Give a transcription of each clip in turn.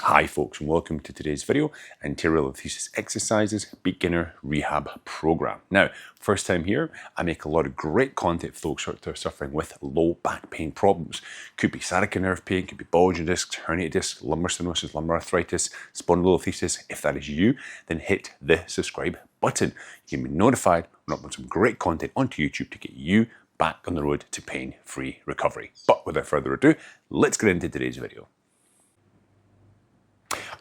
Hi folks, and welcome to today's video, Anterolisthesis Exercises Beginner Rehab Program. Now, first time here, I make a lot of great content for folks who are suffering with low back pain problems. Could be sciatica nerve pain, could be bulging discs, herniated discs, lumbar stenosis, lumbar arthritis, spondylolisthesis. If that is you, then hit the subscribe button. You can be notified when I upload some great content onto YouTube to get you back on the road to pain-free recovery. But without further ado, let's get into today's video.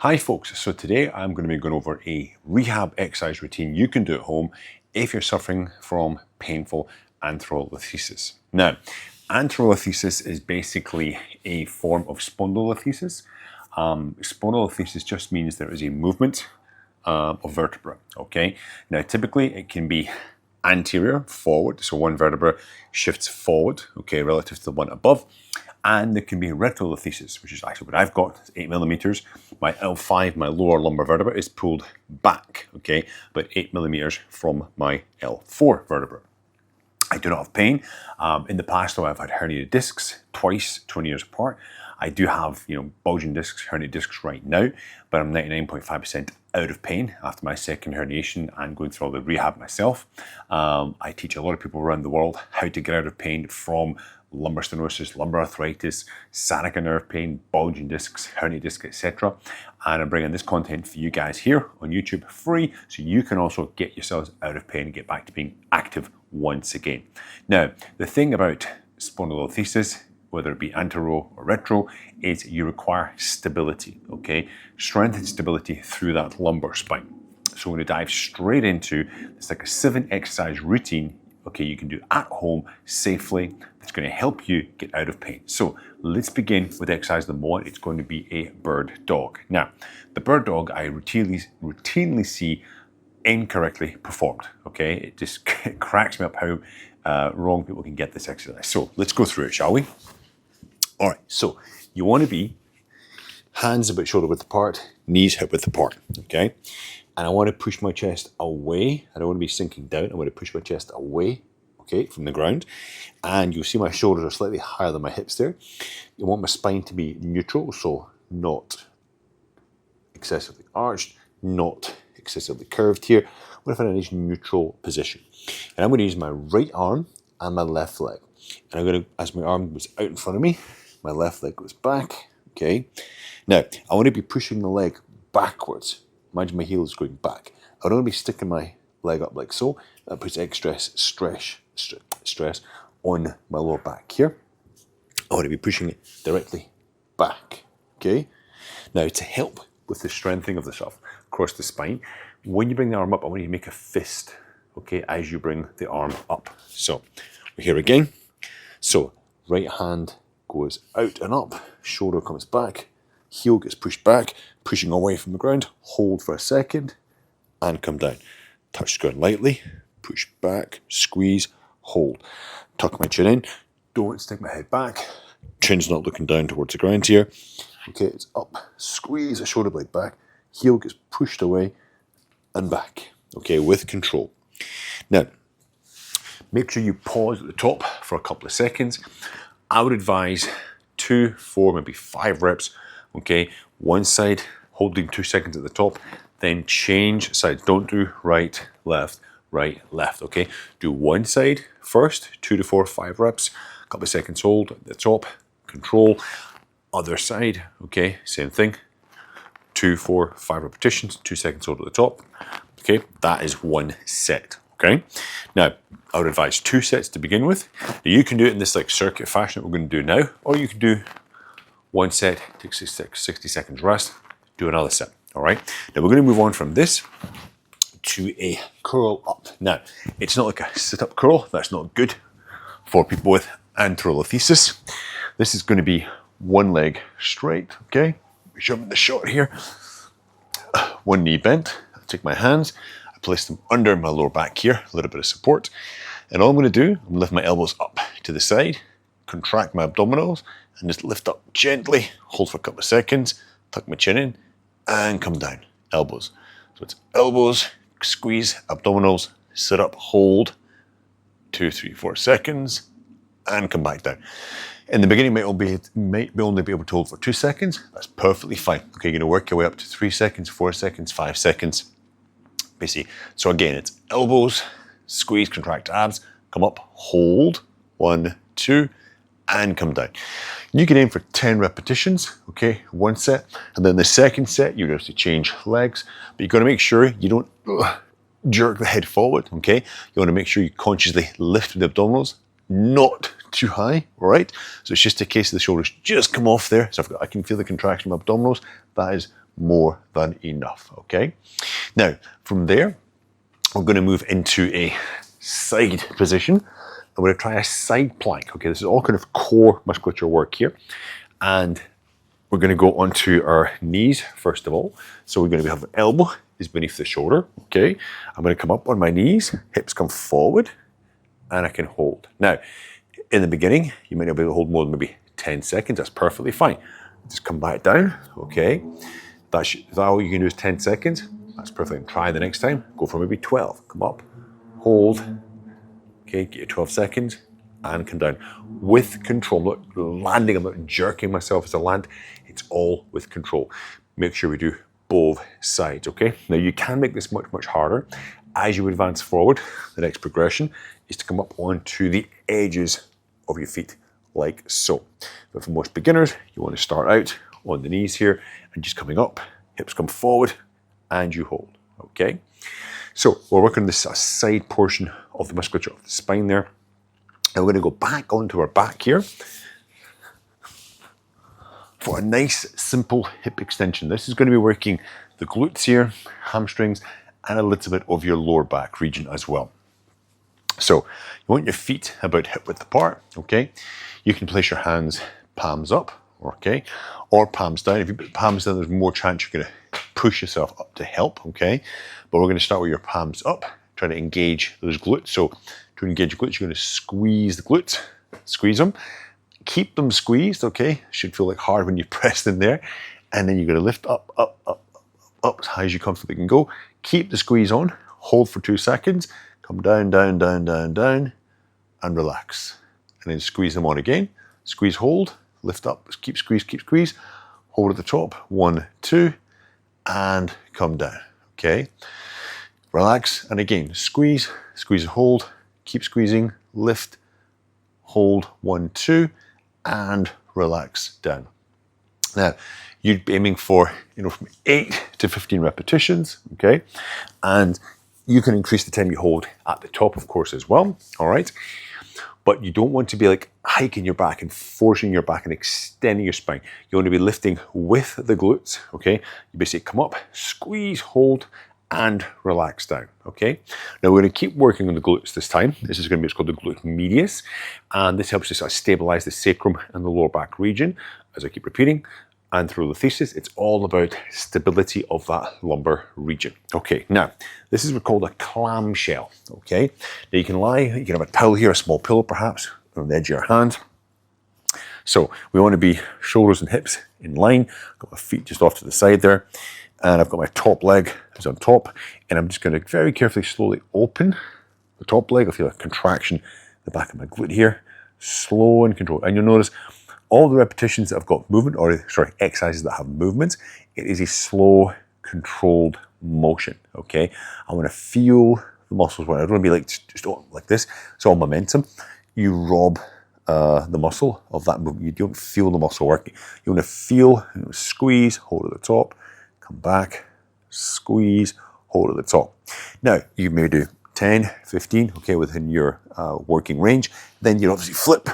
Hi folks, so today I'm going to be going over a rehab exercise routine you can do at home if you're suffering from painful anterolisthesis. Now, anterolisthesis is basically a form of spondylolisthesis. Spondylolisthesis just means there is a movement of vertebra, okay? Now, typically it can be anterior, forward, so one vertebra shifts forward, okay, relative to the one above. And there can be retrolisthesis, which is actually what I've got. It's 8 millimeters. My L5, my lower lumbar vertebra, is pulled back, okay, but 8 millimeters from my L4 vertebra. I do not have pain. In the past, though, I've had herniated discs twice, 20 years apart. I do have, bulging discs, herniated discs right now, but I'm 99.5% out of pain after my second herniation and going through all the rehab myself. I teach a lot of people around the world how to get out of pain from lumbar stenosis, lumbar arthritis, sciatica nerve pain, bulging discs, herniated discs, etc. And I'm bringing this content for you guys here on YouTube free, so you can also get yourselves out of pain and get back to being active once again. Now, the thing about spondylolisthesis, whether it be antero or retro, is you require stability, okay? Strength and stability through that lumbar spine. So I'm going to dive straight into, it's like a 7 exercise routine, okay, you can do at home safely. It's going to help you get out of pain. So let's begin with exercise number 1. It's going to be a bird dog. Now, the bird dog I routinely see incorrectly performed, okay? It just cracks me up how wrong people can get this exercise. So let's go through it, shall we? All right, so you want to be hands about shoulder width apart, knees hip width apart, okay? And I want to push my chest away. I don't want to be sinking down. I want to push my chest away, okay, from the ground. And you'll see my shoulders are slightly higher than my hips there. You want my spine to be neutral, so not excessively arched, not excessively curved here. I'm going to find a nice neutral position. And I'm going to use my right arm and my left leg. And I'm going to, as my arm goes out in front of me, my left leg goes back, okay? Now, I want to be pushing the leg backwards. Imagine my heel is going back. I don't want to be sticking my leg up like so. That puts extra stress on my lower back here. I want to be pushing it directly back, okay? Now, to help with the strengthening of the stuff across the spine, when you bring the arm up, I want you to make a fist, okay, as you bring the arm up. So, we're here again. So, right hand goes out and up, shoulder comes back, heel gets pushed back, pushing away from the ground, hold for a second, and come down. Touch the ground lightly, push back, squeeze, hold. Tuck my chin in, don't stick my head back, chin's not looking down towards the ground here. Okay, it's up, squeeze the shoulder blade back, heel gets pushed away and back, okay, with control. Now, make sure you pause at the top for a couple of seconds. I would advise 2, 4, maybe 5 reps, okay? One side, holding 2 seconds at the top, then change sides. Don't do right, left, okay? Do one side first, 2 to 4, 5 reps, a couple of seconds hold at the top, control. Other side, okay, same thing. 2, 4, 5 repetitions, 2 seconds hold at the top. Okay, that is one set, okay? Now, I would advise 2 sets to begin with. Now, you can do it in this like circuit fashion that we're going to do now, or you can do one set, take 60 seconds rest, do another set, all right? Now, we're going to move on from this to a curl up. Now, it's not like a sit-up curl. That's not good for people with anterolisthesis. This is going to be one leg straight, okay? Show them the shot here. One knee bent. I take my hands, I place them under my lower back here, a little bit of support. And all I'm going to do, I'm going to lift my elbows up to the side, contract my abdominals, and just lift up gently, hold for a couple of seconds, tuck my chin in, and come down. Elbows. So it's elbows, squeeze, abdominals, sit up, hold, 2, 3, 4 seconds, and come back down. In the beginning, you might only be able to hold for 2 seconds. That's perfectly fine. Okay, you're gonna work your way up to 3 seconds, 4 seconds, 5 seconds. Basically, so again, it's elbows, squeeze, contract abs, come up, hold, 1, 2, and come down. You can aim for 10 repetitions, okay, 1 set, and then the second set, you're going to change legs, but you've got to make sure you don't jerk the head forward, okay? You want to make sure you consciously lift the abdominals, not too high, all right? So it's just a case of the shoulders just come off there. So I can feel the contraction of my abdominals. That is more than enough, okay? Now, from there, we're going to move into a side position. I'm going to try a side plank, okay? This is all kind of core musculature work here. And we're going to go onto our knees, first of all. So we're going to have an elbow is beneath the shoulder, okay? I'm going to come up on my knees, hips come forward, and I can hold. Now, in the beginning, you might not be able to hold more than maybe 10 seconds. That's perfectly fine. Just come back down, okay? Is that all you can do is 10 seconds? That's perfect. Try the next time. Go for maybe 12. Come up, hold, okay, get your 12 seconds, and come down. With control, I'm not landing, I'm not jerking myself as I land. It's all with control. Make sure we do both sides, okay? Now you can make this much, much harder. As you advance forward, the next progression is to come up onto the edges of your feet, like so. But for most beginners, you want to start out on the knees here and just coming up, hips come forward, and you hold, okay? So we're working on this side portion of the musculature of the spine there. And we're going to go back onto our back here for a nice, simple hip extension. This is going to be working the glutes here, hamstrings, and a little bit of your lower back region as well. So you want your feet about hip width apart, okay? You can place your hands palms up, okay? Or palms down. If you put palms down, there's more chance you're going to push yourself up to help, okay? But we're going to start with your palms up, trying to engage those glutes. So to engage your glutes, you're going to squeeze the glutes, squeeze them, keep them squeezed, okay? Should feel like hard when you press them there. And then you're going to lift up, up, up, up as high as you comfortably can go. Keep the squeeze on, hold for 2 seconds, come down, down, down, down, down, and relax. And then squeeze them on again. Squeeze, hold, lift up, keep squeeze, hold at the top, 1, 2, and come down, okay? Relax, and again, squeeze, squeeze, hold, keep squeezing, lift, hold, 1, 2, and relax down. Now, you'd be aiming for, from 8 to 15 repetitions, okay? And you can increase the time you hold at the top, of course, as well, all right? But you don't want to be like hiking your back and forcing your back and extending your spine. You want to be lifting with the glutes, okay? You basically come up, squeeze, hold, and relax down, okay? Now we're going to keep working on the glutes this time. This is going to be what's called the glute medius, and this helps us sort of stabilize the sacrum and the lower back region. As I keep repeating, Anterolisthesis, it's all about stability of that lumbar region. Okay, now, this is what's called a clamshell, okay? Now you can have a towel here, a small pillow perhaps, on the edge of your hand. So we want to be shoulders and hips in line. I've got my feet just off to the side there, and I've got my top leg is on top, and I'm just going to very carefully, slowly open the top leg. I feel a contraction in the back of my glute here, slow and controlled. And you'll notice all the repetitions that have got movement, exercises that have movements, it is a slow, controlled motion, okay? I want to feel the muscles. I don't want to be like, just like this. It's all momentum. You rob the muscle of that movement. You don't feel the muscle working. You want to feel, squeeze, hold at the top, come back, squeeze, hold at the top. Now, you may do 10, 15, okay, within your working range. Then you obviously flip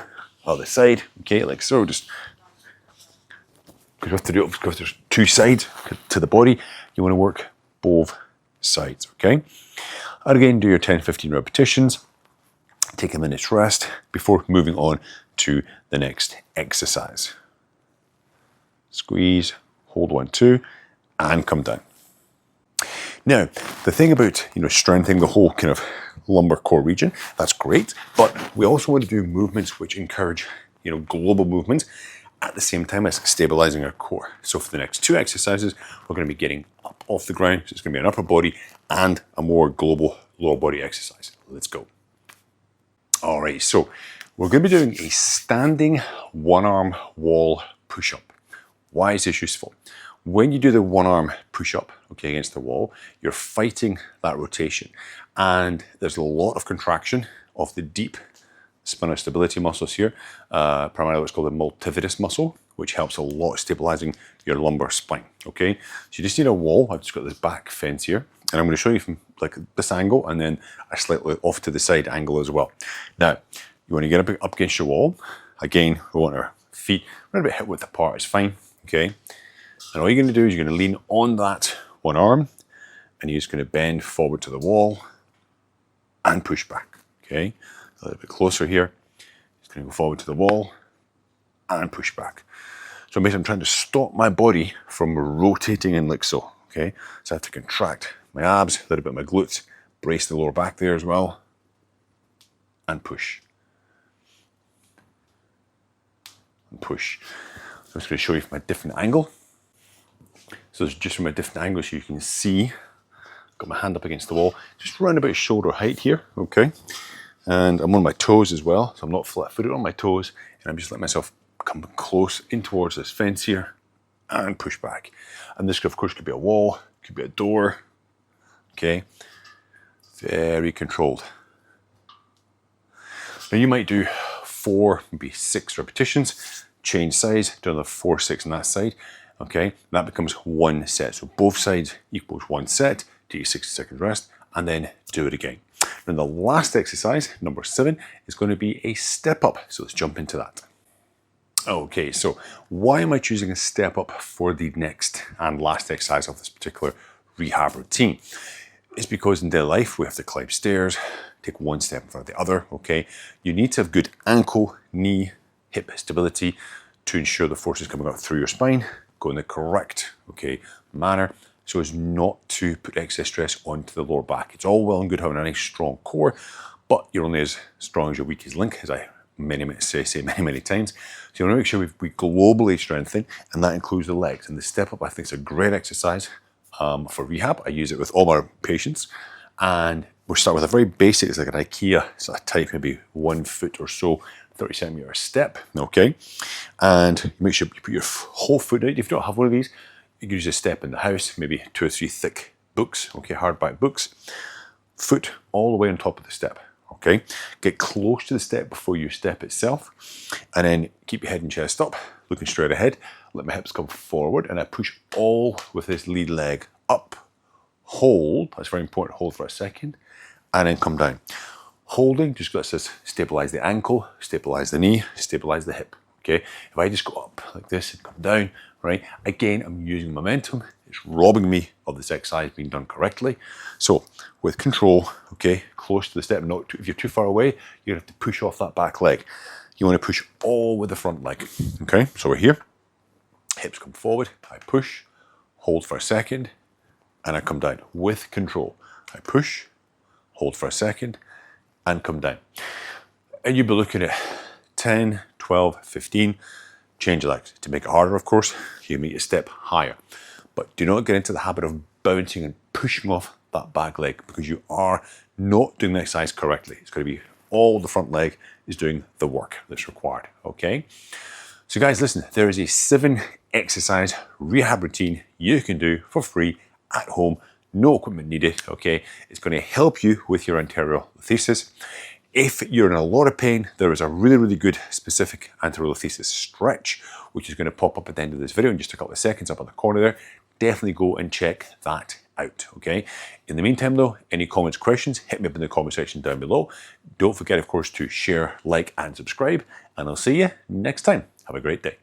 other side, okay, like so, just because you have to do it because there's 2 sides to the body. You want to work both sides, okay? And again, do your 10, 15 repetitions. Take a minute's rest before moving on to the next exercise. Squeeze, hold 1, 2, and come down. Now, the thing about, strengthening the whole kind of lumbar core region, that's great, but we also want to do movements which encourage, global movements at the same time as stabilizing our core. So for the next 2 exercises, we're going to be getting up off the ground. So it's going to be an upper body and a more global lower body exercise. Let's go. All right, so We're going to be doing a standing one-arm wall push-up. Why is this useful? When you do the one-arm push-up, okay, against the wall, you're fighting that rotation, and there's a lot of contraction of the deep spinal stability muscles here, primarily what's called the multifidus muscle, which helps a lot stabilizing your lumbar spine, okay? So you just need a wall. I've just got this back fence here, and I'm going to show you from like this angle and then a slightly off to the side angle as well. Now, you want to get up against your wall. Again, we want our feet a little bit hip width apart, it's fine, okay? And all you're going to do is you're going to lean on that one arm, and you're just going to bend forward to the wall and push back, okay? A little bit closer here. Just going to go forward to the wall and push back. So basically I'm trying to stop my body from rotating in like so, okay? So I have to contract my abs, a little bit of my glutes, brace the lower back there as well, and push. And push. So I'm just going to show you from a different angle. So it's just from a different angle so you can see. Got my hand up against the wall, just around about shoulder height here, okay? And I'm on my toes as well, so I'm not flat-footed on my toes, and I'm just letting myself come close in towards this fence here and push back. And this, of course, could be a wall, could be a door, okay? Very controlled. Now you might do 4, maybe 6 repetitions, change size, do another 4, 6 on that side, okay? That becomes 1 set. So both sides equals 1 set, take your 60 seconds rest, and then do it again. And the last exercise, number 7, is going to be a step up. So let's jump into that. Okay, so why am I choosing a step up for the next and last exercise of this particular rehab routine? It's because in daily life, we have to climb stairs, take one step in front of the other, okay? You need to have good ankle, knee, hip stability to ensure the force is coming out through your spine, go in the correct, okay, manner, so as not to put excess stress onto the lower back. It's all well and good having a nice strong core, but you're only as strong as your weakest link, as I say many times. So you want to make sure we globally strengthen, and that includes the legs. And the step up, I think, is a great exercise for rehab. I use it with all my patients, and we'll start with a very basic, it's like an IKEA sort of type, maybe 1 foot or so, 30 centimeter step, okay? And make sure you put your whole foot out. If you don't have one of these, you can use a step in the house, maybe 2 or 3 thick books, okay, hardback books. Foot all the way on top of the step, okay? Get close to the step before you step itself, and then keep your head and chest up, looking straight ahead. Let my hips come forward, and I push all with this lead leg up. Hold, that's very important, hold for a second, and then come down. Holding just lets us stabilize the ankle, stabilize the knee, stabilize the hip, okay? If I just go up like this and come down, right? Again, I'm using momentum. It's robbing me of this exercise being done correctly. So with control, okay, close to the step, if you're too far away, you have to push off that back leg. You want to push all with the front leg, okay? So we're here, hips come forward, I push, hold for a second, and I come down with control. I push, hold for a second, and come down. And you'll be looking at 10, 12, 15, change your legs. To make it harder, of course, you make a step higher. But do not get into the habit of bouncing and pushing off that back leg, because you are not doing the exercise correctly. It's going to be all the front leg is doing the work that's required, okay? So guys, listen, there is a 7 exercise rehab routine you can do for free at home, no equipment needed, okay? It's going to help you with your anterolisthesis. If you're in a lot of pain, there is a really good specific anterolisthesis stretch, which is going to pop up at the end of this video in just a couple of seconds up in the corner there. Definitely go and check that out, okay? In the meantime though, any comments, questions, hit me up in the comment section down below. Don't forget, of course, to share, like, and subscribe, and I'll see you next time. Have a great day.